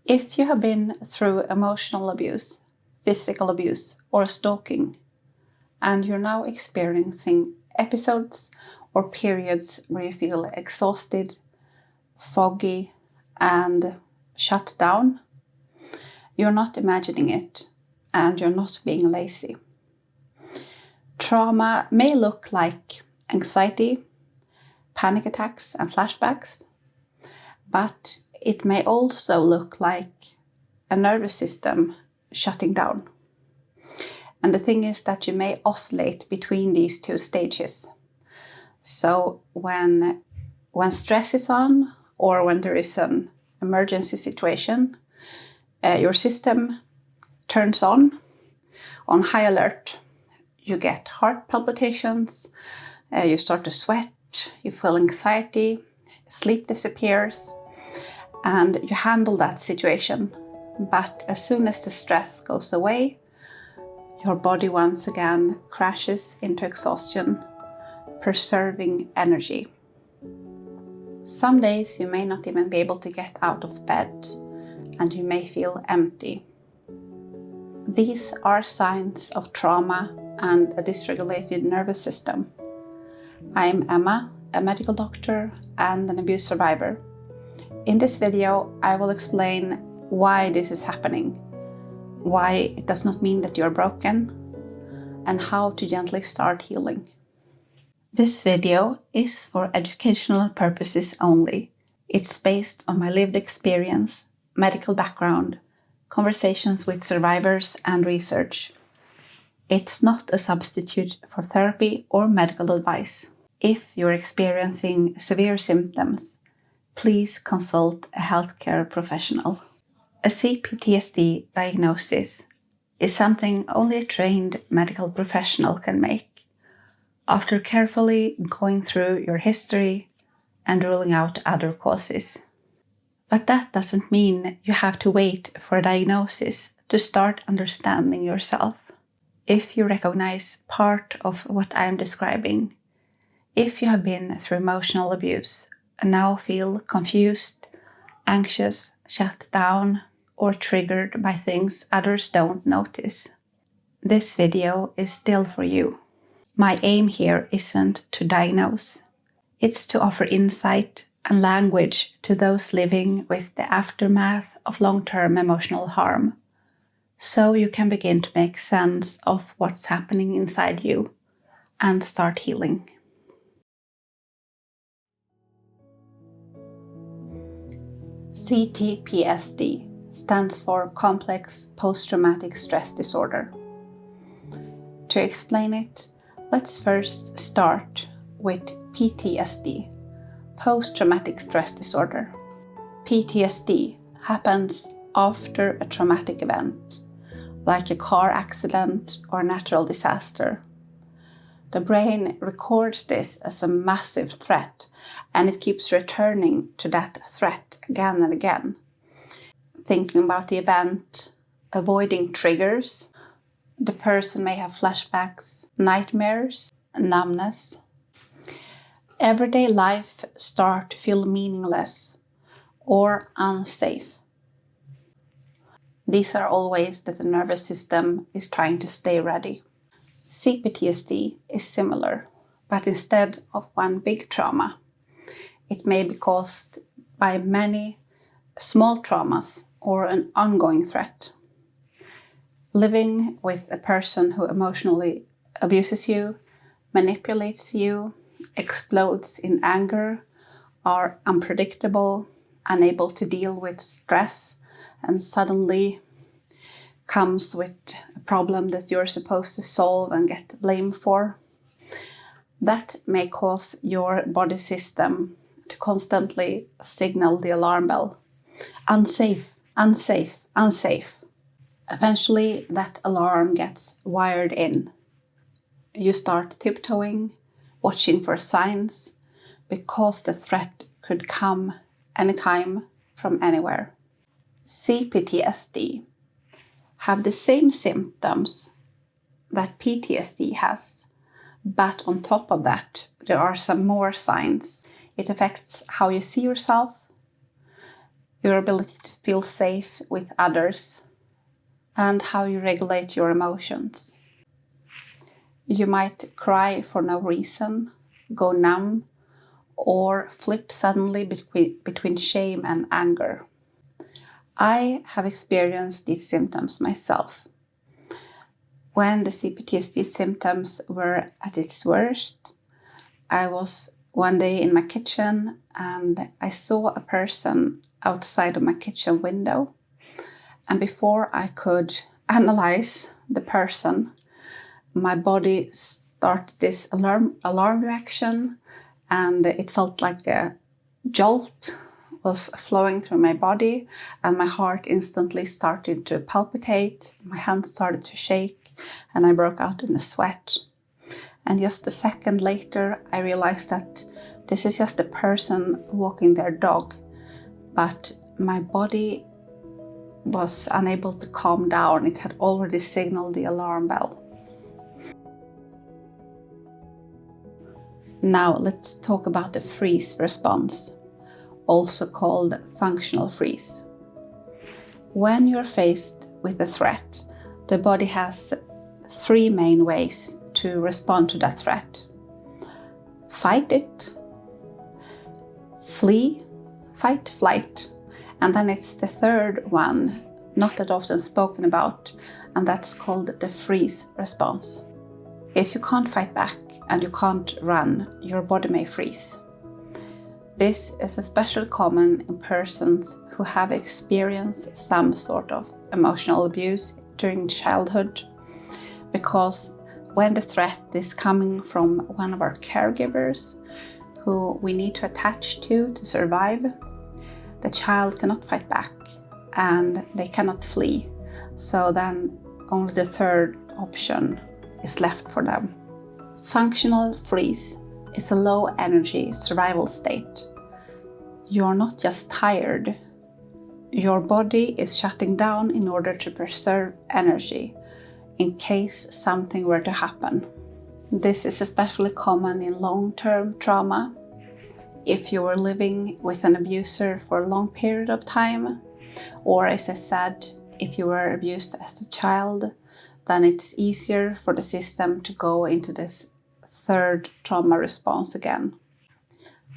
If you have been through emotional abuse, physical abuse, or stalking, and you're now experiencing episodes or periods where you feel exhausted, foggy, and shut down, you're not imagining it, and you're not being lazy. Trauma may look like anxiety, panic attacks, and flashbacks, but it may also look like a nervous system shutting down. And the thing is that you may oscillate between these two stages. So when stress is on, or when there is an emergency situation, your system turns on high alert. You get heart palpitations, you start to sweat, you feel anxiety, sleep disappears, and you handle that situation. But as soon as the stress goes away, your body once again crashes into exhaustion, preserving energy. Some days you may not even be able to get out of bed, and you may feel empty. These are signs of trauma and a dysregulated nervous system. I'm Emma, a medical doctor and an abuse survivor. In this video, I will explain why this is happening, why it does not mean that you're broken, and how to gently start healing. This video is for educational purposes only. It's based on my lived experience, medical background, conversations with survivors, and research. It's not a substitute for therapy or medical advice. If you're experiencing severe symptoms, please consult a healthcare professional. A CPTSD diagnosis is something only a trained medical professional can make, after carefully going through your history and ruling out other causes. But that doesn't mean you have to wait for a diagnosis to start understanding yourself. If you recognize part of what I'm describing, if you have been through emotional abuse and now feel confused, anxious, shut down, or triggered by things others don't notice, this video is still for you. My aim here isn't to diagnose. It's to offer insight and language to those living with the aftermath of long-term emotional harm, so you can begin to make sense of what's happening inside you and start healing. CPTSD stands for Complex Post-Traumatic Stress Disorder. To explain it, let's first start with PTSD, Post-Traumatic Stress Disorder. PTSD happens after a traumatic event, like a car accident or natural disaster. The brain records this as a massive threat, and it keeps returning to that threat again and again, thinking about the event, avoiding triggers. The person may have flashbacks, nightmares, numbness. Everyday life starts to feel meaningless or unsafe. These are all ways that the nervous system is trying to stay ready. CPTSD is similar, but instead of one big trauma, it may be caused by many small traumas or an ongoing threat. Living with a person who emotionally abuses you, manipulates you, explodes in anger, are unpredictable, unable to deal with stress, and suddenly comes with a problem that you're supposed to solve and get blamed for. That may cause your body system to constantly signal the alarm bell. Unsafe, unsafe, unsafe. Eventually, that alarm gets wired in. You start tiptoeing, watching for signs, because the threat could come anytime from anywhere. CPTSD have the same symptoms that PTSD has, but on top of that, there are some more signs. It affects how you see yourself, your ability to feel safe with others, and how you regulate your emotions. You might cry for no reason, go numb, or flip suddenly between shame and anger. I have experienced these symptoms myself. When the CPTSD symptoms were at its worst, I was one day in my kitchen and I saw a person outside of my kitchen window. And before I could analyze the person, my body started this alarm reaction, and it felt like a jolt was flowing through my body, and my heart instantly started to palpitate, my hands started to shake, and I broke out in a sweat. And just a second later, I realized that this is just a person walking their dog, but my body was unable to calm down. It had already signaled the alarm bell. Now let's talk about the freeze response, also called functional freeze. When you're faced with a threat, the body has 3 main ways to respond to that threat. Fight it, flee, fight, flight, and then it's the third one, not that often spoken about, and that's called the freeze response. If you can't fight back and you can't run, your body may freeze. This is especially common in persons who have experienced some sort of emotional abuse during childhood, because when the threat is coming from one of our caregivers who we need to attach to survive, the child cannot fight back and they cannot flee. So then only the third option is left for them. Functional freeze is a low energy survival state. You're not just tired. Your body is shutting down in order to preserve energy in case something were to happen. This is especially common in long-term trauma. If you were living with an abuser for a long period of time, or as I said, if you were abused as a child, then it's easier for the system to go into this third trauma response again.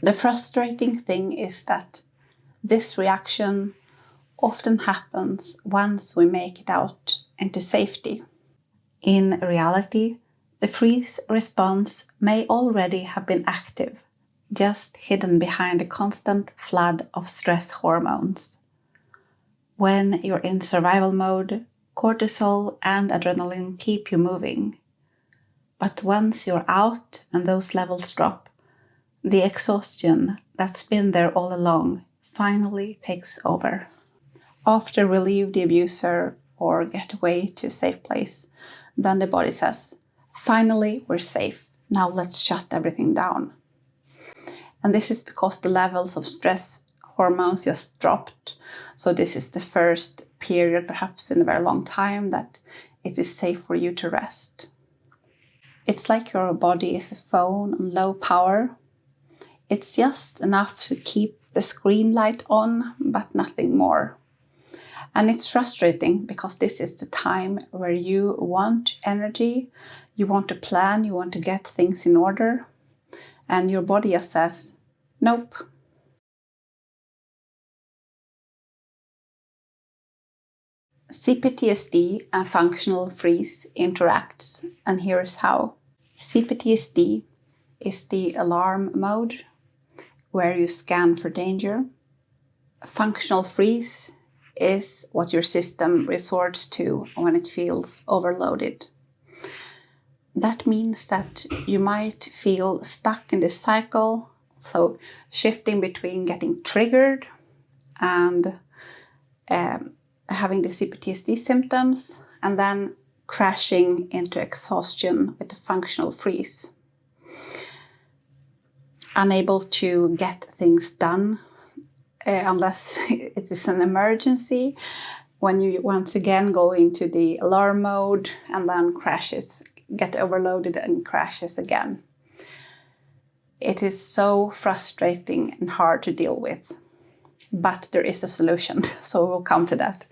The frustrating thing is that this reaction often happens once we make it out into safety. In reality, the freeze response may already have been active, just hidden behind a constant flood of stress hormones. When you're in survival mode, cortisol and adrenaline keep you moving. But once you're out and those levels drop, the exhaustion that's been there all along finally takes over. After we leave the abuser or get away to a safe place, then the body says, finally we're safe, now let's shut everything down. And this is because the levels of stress hormones just dropped. So this is the first period, perhaps in a very long time, that it is safe for you to rest. It's like your body is a phone on low power. It's just enough to keep the screen light on, but nothing more. And it's frustrating because this is the time where you want energy, you want to plan, you want to get things in order, and your body just says, nope. CPTSD and functional freeze interacts, and here's how. CPTSD is the alarm mode, where you scan for danger. Functional freeze is what your system resorts to when it feels overloaded. That means that you might feel stuck in this cycle, so shifting between getting triggered and having the CPTSD symptoms, and then crashing into exhaustion with the functional freeze. Unable to get things done unless it is an emergency, when you once again go into the alarm mode and then crashes, get overloaded and crashes again. It is so frustrating and hard to deal with. but there is a solution, so we'll come to that.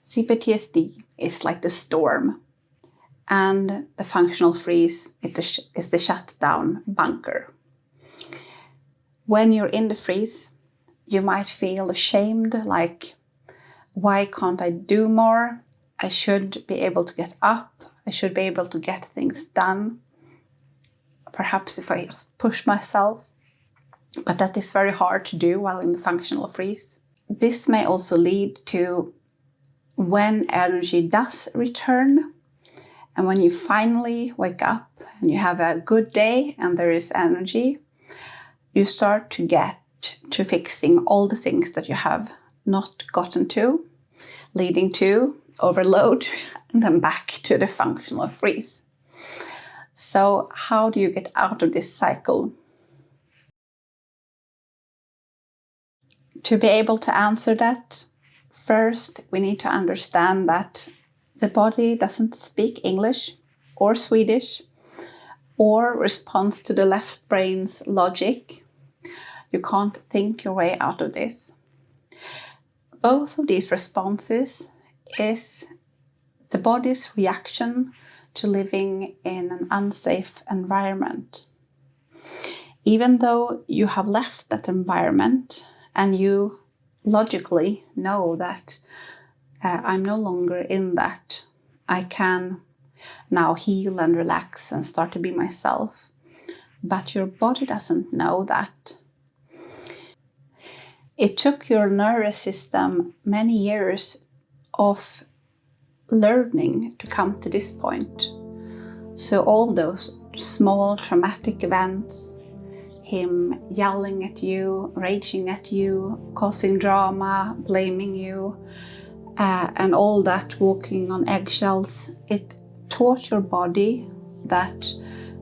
CPTSD is like the storm, and the functional freeze is the shutdown bunker. When you're in the freeze, you might feel ashamed, like, why can't I do more? I should be able to get up. I should be able to get things done. Perhaps if I just push myself. But that is very hard to do while in the functional freeze. This may also lead to when energy does return, and when you finally wake up and you have a good day and there is energy, you start to get to fixing all the things that you have not gotten to, leading to overload and then back to the functional freeze. So how do you get out of this cycle? To be able to answer that, first we need to understand that the body doesn't speak English or Swedish or responds to the left brain's logic. You can't think your way out of this. Both of these responses is the body's reaction to living in an unsafe environment. Even though you have left that environment and you logically know that I'm no longer in that, I can now heal and relax and start to be myself. But your body doesn't know that. It took your nervous system many years of learning to come to this point. So all those small traumatic events, him yelling at you, raging at you, causing drama, blaming you, and all that walking on eggshells, it taught your body that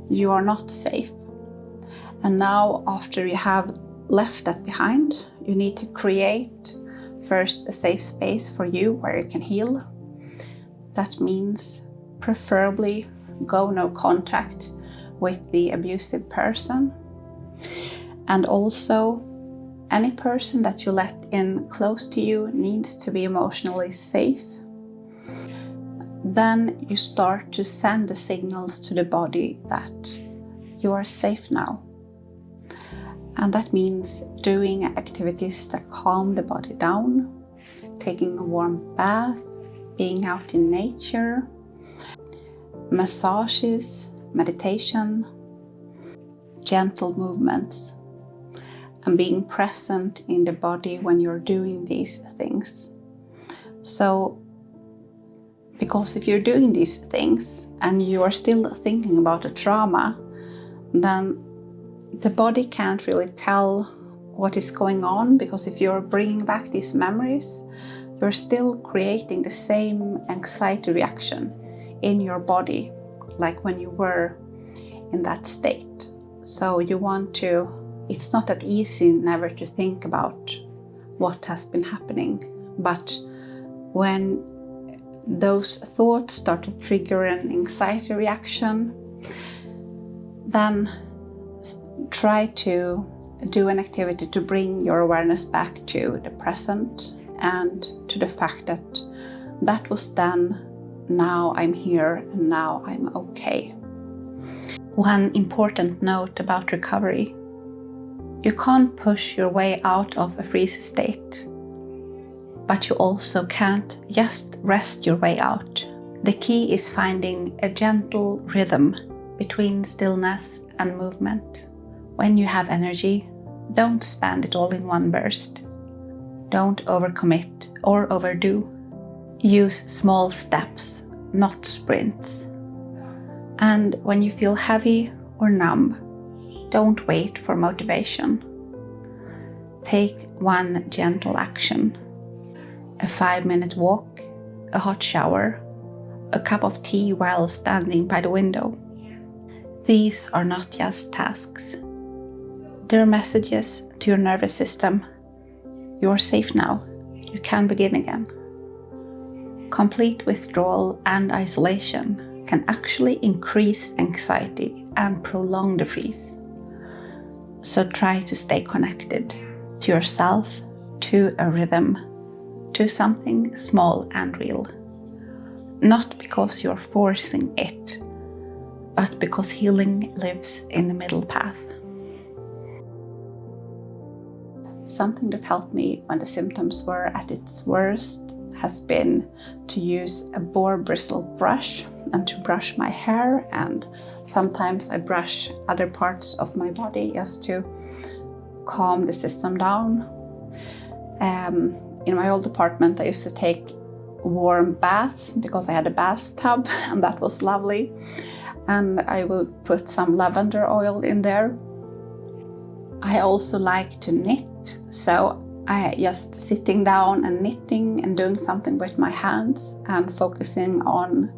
you are not safe. And now, after you have left that behind, you need to create first a safe space for you where you can heal. That means preferably go no contact with the abusive person. And also, any person that you let in close to you needs to be emotionally safe. Then you start to send the signals to the body that you are safe now. And that means doing activities that calm the body down, taking a warm bath, being out in nature, massages, meditation, gentle movements, and being present in the body when you're doing these things. So, because if you're doing these things and you are still thinking about a trauma, then the body can't really tell what is going on, because if you're bringing back these memories, you're still creating the same anxiety reaction in your body, like when you were in that state. So you want to, it's not that easy never to think about what has been happening, but when those thoughts start to trigger an anxiety reaction, then try to do an activity to bring your awareness back to the present and to the fact that that was then, now I'm here, and now I'm okay. One important note about recovery: you can't push your way out of a freeze state, but you also can't just rest your way out. The key is finding a gentle rhythm between stillness and movement. When you have energy, don't spend it all in one burst. Don't overcommit or overdo. Use small steps, not sprints. And when you feel heavy or numb, don't wait for motivation. Take one gentle action: a 5-minute walk, a hot shower, a cup of tea while standing by the window. These are not just tasks. They're messages to your nervous system. You're safe now. You can begin again. Complete withdrawal and isolation can actually increase anxiety and prolong the freeze. So try to stay connected to yourself, to a rhythm, to something small and real. Not because you're forcing it, but because healing lives in the middle path. Something that helped me when the symptoms were at its worst has been to use a boar bristle brush and to brush my hair, and sometimes I brush other parts of my body just to calm the system down. In my old apartment, I used to take warm baths because I had a bathtub, and that was lovely. And I will put some lavender oil in there. I also like to knit, so I just sitting down and knitting and doing something with my hands and focusing on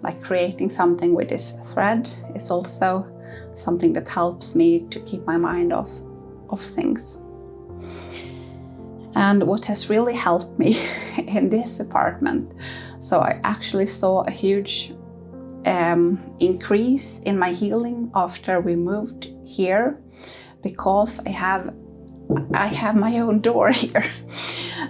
like creating something with this thread is also something that helps me to keep my mind off things. And what has really helped me in this apartment, so I actually saw a huge increase in my healing after we moved here, because I have my own door here.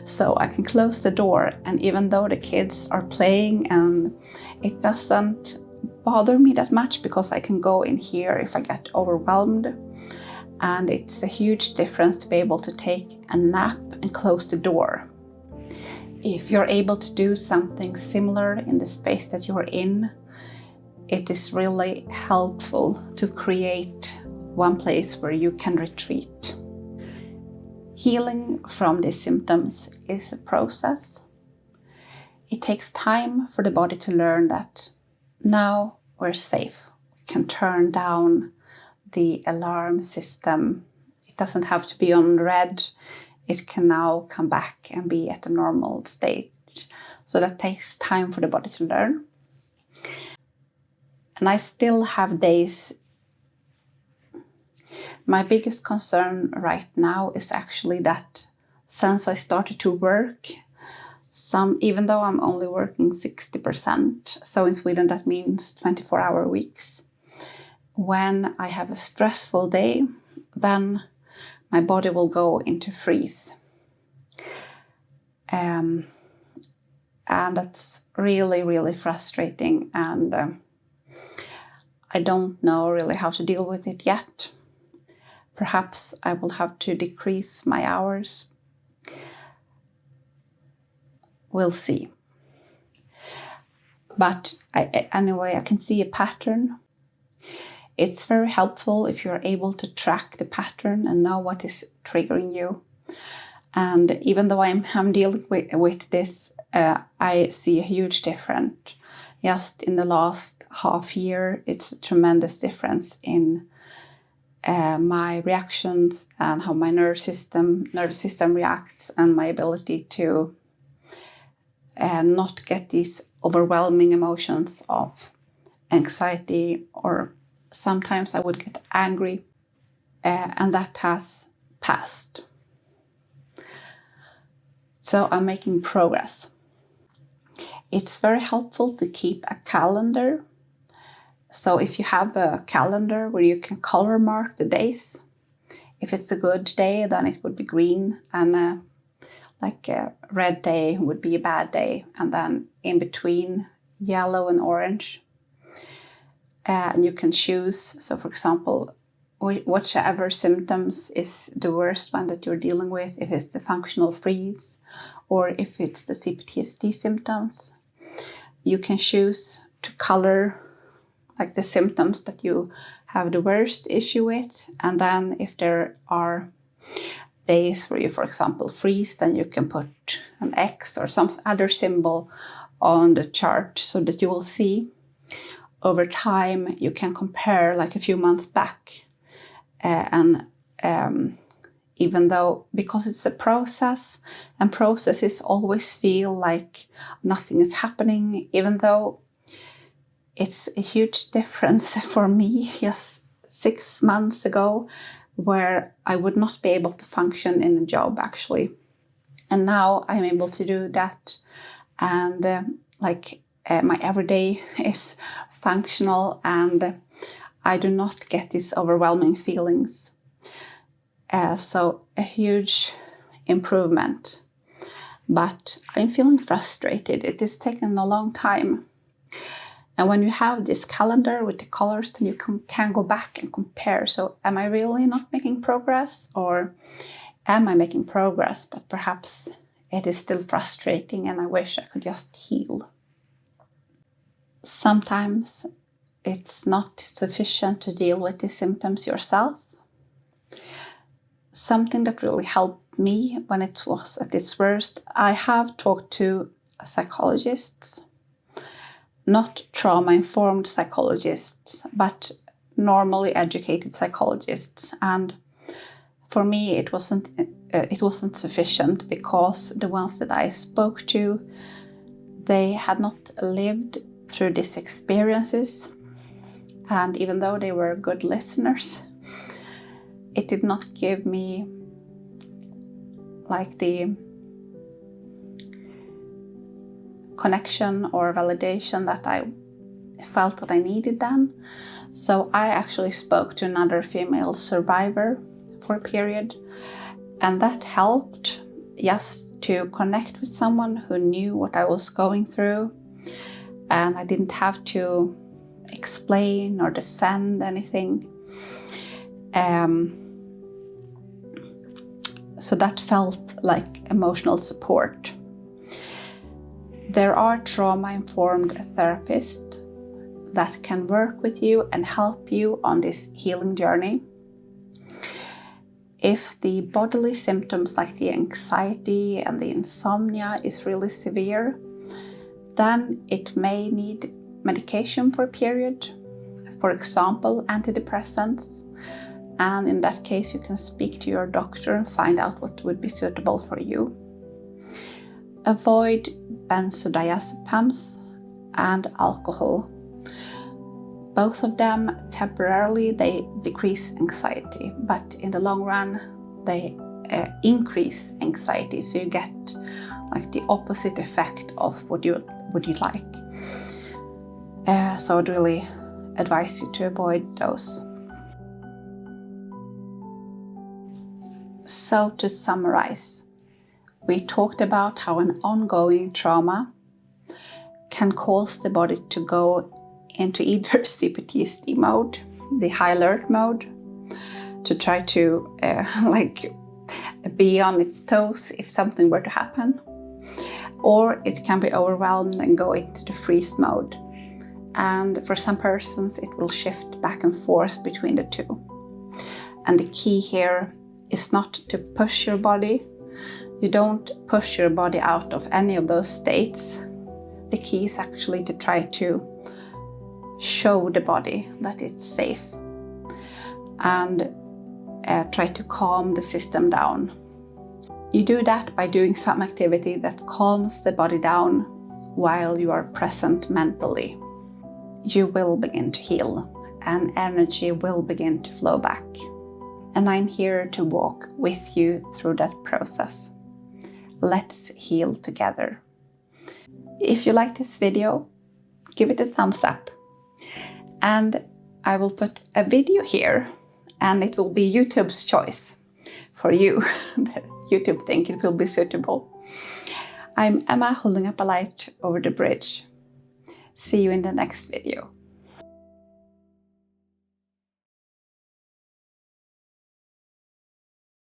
So I can close the door, and even though the kids are playing, and it doesn't bother me that much because I can go in here if I get overwhelmed. And it's a huge difference to be able to take a nap and close the door. If you're able to do something similar in the space that you're in, it is really helpful to create one place where you can retreat. Healing from these symptoms is a process. It takes time for the body to learn that now we're safe. We can turn down the alarm system. It doesn't have to be on red. It can now come back and be at a normal state. So that takes time for the body to learn. And I still have days. My biggest concern right now is actually that since I started to work, even though I'm only working 60%, so in Sweden that means 24-hour weeks, when I have a stressful day, then my body will go into freeze. And that's really, really frustrating, and I don't know really how to deal with it yet. Perhaps I will have to decrease my hours. We'll see. But anyway, I can see a pattern. It's very helpful if you're able to track the pattern and know what is triggering you. And even though I'm dealing with this, I see a huge difference. Just in the last half year, it's a tremendous difference in my reactions and how my nervous system reacts, and my ability to not get these overwhelming emotions of anxiety, or sometimes I would get angry, and that has passed. So I'm making progress. It's very helpful to keep a calendar. So if you have a calendar where you can color mark the days, if it's a good day, then it would be green, and like a red day would be a bad day, and then in between yellow and orange. And you can choose, so for example, whichever symptoms is the worst one that you're dealing with, if it's the functional freeze or if it's the CPTSD symptoms, you can choose to color like the symptoms that you have the worst issue with. And then if there are days where you, for example, freeze, then you can put an X or some other symbol on the chart so that you will see over time. You can compare like a few months back. And even though, because it's a process, and processes always feel like nothing is happening, even though it's a huge difference for me, yes, 6 months ago, where I would not be able to function in a job actually. And now I'm able to do that. And my everyday is functional, and I do not get these overwhelming feelings. So a huge improvement. But I'm feeling frustrated. It is taking a long time. And when you have this calendar with the colors, then you can go back and compare. So am I really not making progress? Or am I making progress, but perhaps it is still frustrating and I wish I could just heal? Sometimes it's not sufficient to deal with the symptoms yourself. Something that really helped me when it was at its worst, I have talked to psychologists, not trauma-informed psychologists, but normally educated psychologists. And for me, it wasn't sufficient, because the ones that I spoke to, they had not lived through these experiences. And even though they were good listeners, it did not give me like the connection or validation that I felt that I needed then. So I actually spoke to another female survivor for a period, and that helped, just to connect with someone who knew what I was going through, and I didn't have to explain or defend anything. So that felt like emotional support. There are trauma-informed therapists that can work with you and help you on this healing journey. If the bodily symptoms like the anxiety and the insomnia is really severe, then it may need medication for a period, for example, antidepressants. And in that case, you can speak to your doctor and find out what would be suitable for you. Avoid benzodiazepines and alcohol. Both of them, temporarily, they decrease anxiety, but in the long run, they increase anxiety. So you get like the opposite effect of what you like. So I'd really advise you to avoid those. So to summarize, we talked about how an ongoing trauma can cause the body to go into either CPTSD mode, the high alert mode, to try to be on its toes if something were to happen, or it can be overwhelmed and go into the freeze mode. And for some persons, it will shift back and forth between the two. And the key here is not to push your body. You don't push your body out of any of those states. The key is actually to try to show the body that it's safe and try to calm the system down. You do that by doing some activity that calms the body down while you are present mentally. You will begin to heal and energy will begin to flow back. And I'm here to walk with you through that process. Let's heal together. If you like this video, give it a thumbs up. And I will put a video here, and it will be YouTube's choice for you. YouTube think it will be suitable. I'm Emma, holding up a light over the bridge. See you in the next video.